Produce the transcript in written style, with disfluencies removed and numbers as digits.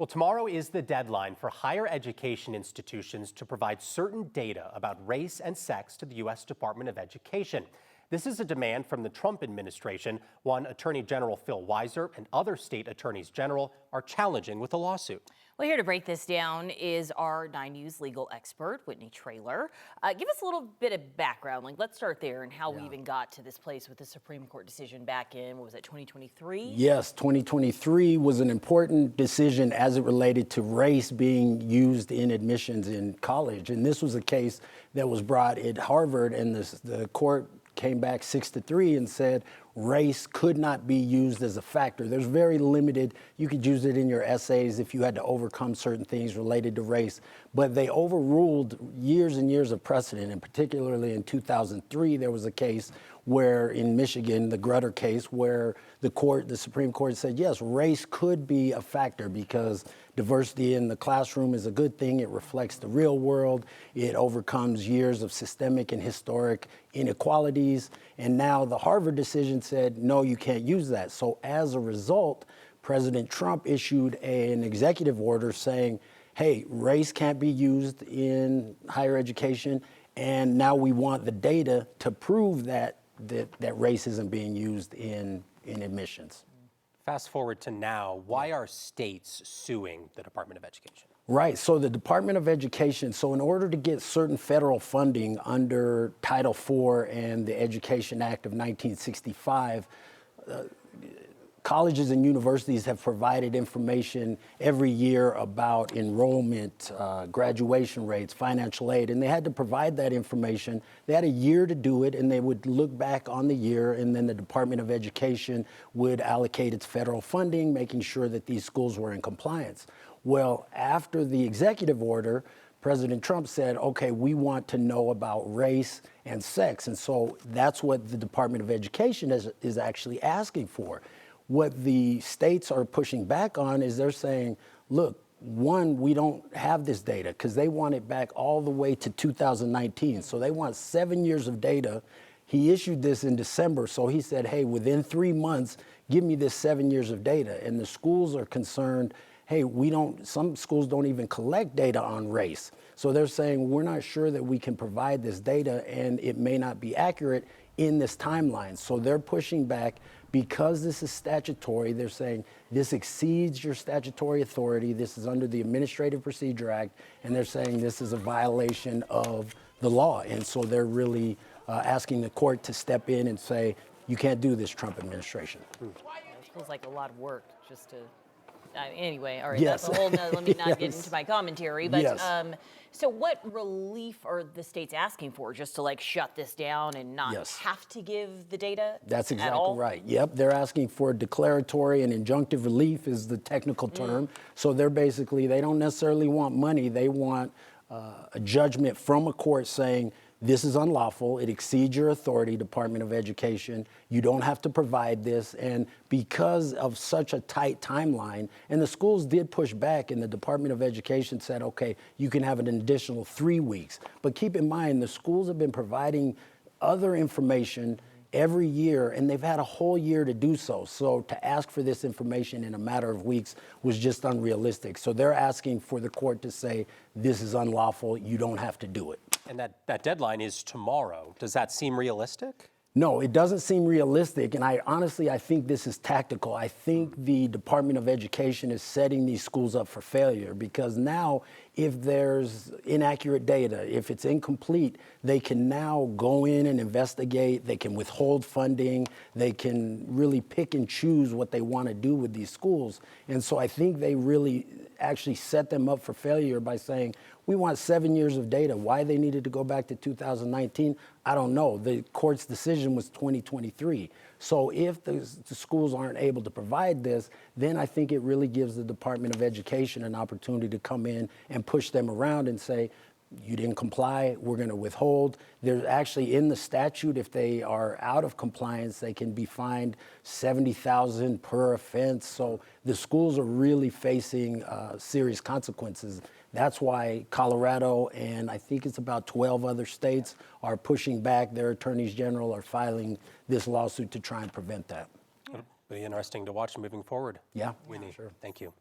Well, tomorrow is the deadline for higher education institutions to provide certain data about race and sex to the U.S. Department of Education. This is a demand from the Trump administration, one Attorney General Phil Weiser and other state attorneys general are challenging with a lawsuit. Well, here to break this down is our 9 News legal expert, Whitney Traylor. Give us a little bit of background. Let's start there and how we even got to this place with the Supreme Court decision back in, what was it, 2023? Yes, 2023 was an important decision as it related to race being used in admissions in college. And this was a case that was brought at Harvard, and the court came back 6-3 and said race could not be used as a factor. There's very limited, you could use it in your essays if you had to overcome certain things related to race, but they overruled years and years of precedent, and particularly in 2003, there was a case where in Michigan, the Grutter case, where the Supreme Court said, yes, race could be a factor because diversity in the classroom is a good thing. It reflects the real world. It overcomes years of systemic and historic inequalities. And now the Harvard decision said, no, you can't use that. So as a result, President Trump issued an executive order saying, hey, race can't be used in higher education. And now we want the data to prove that race isn't being used in admissions. Fast forward to now, why are states suing the Department of Education? Right, so the Department of Education, so in order to get certain federal funding under Title IV and the Education Act of 1965, colleges and universities have provided information every year about enrollment, graduation rates, financial aid, and they had to provide that information. They had a year to do it, and they would look back on the year, and then the Department of Education would allocate its federal funding, making sure that these schools were in compliance. Well, after the executive order, President Trump said, okay, we want to know about race and sex, and so that's what the Department of Education is actually asking for. What the states are pushing back on is they're saying, look, one, we don't have this data because they want it back all the way to 2019. So they want 7 years of data. He issued this in December. So he said, hey, within 3 months, give me this 7 years of data. And the schools are concerned, hey, some schools don't even collect data on race. So they're saying, we're not sure that we can provide this data and it may not be accurate in this timeline. So they're pushing back because this is statutory. They're saying this exceeds your statutory authority. This is under the Administrative Procedure Act, and they're saying this is a violation of the law. And so they're really asking the court to step in and say, you can't do this, Trump administration. It feels like a lot of work just to... anyway, all right, yes. That's a whole nother, let me not yes. get into my commentary, but yes. So what relief are the states asking for? Just to shut this down and not yes. have to give the data That's exactly at all? right. Yep, they're asking for declaratory and injunctive relief is the technical term. So they're basically, they don't necessarily want money, they want a judgment from a court saying, this is unlawful, it exceeds your authority, Department of Education, you don't have to provide this, and because of such a tight timeline, and the schools did push back, and the Department of Education said, okay, you can have an additional 3 weeks. But keep in mind, the schools have been providing other information every year, and they've had a whole year to do so. So to ask for this information in a matter of weeks was just unrealistic. So they're asking for the court to say, this is unlawful, you don't have to do it. And that deadline is tomorrow. Does that seem realistic? No, it doesn't seem realistic, and I think this is tactical. I think the Department of Education is setting these schools up for failure because now if there's inaccurate data, if it's incomplete, they can now go in and investigate, they can withhold funding, they can really pick and choose what they want to do with these schools. And so I think they really actually set them up for failure by saying, we want 7 years of data. Why they needed to go back to 2019, I don't know. The court's decision was 2023. So if the schools aren't able to provide this, then I think it really gives the Department of Education an opportunity to come in and push them around and say, you didn't comply, we're going to withhold. There's actually in the statute, if they are out of compliance, they can be fined $70,000 per offense. So the schools are really facing serious consequences. That's why Colorado and I think it's about 12 other states are pushing back. Their attorneys general are filing this lawsuit to try and prevent that. It'll be interesting to watch moving forward. Yeah, Whitney, sure. Thank you.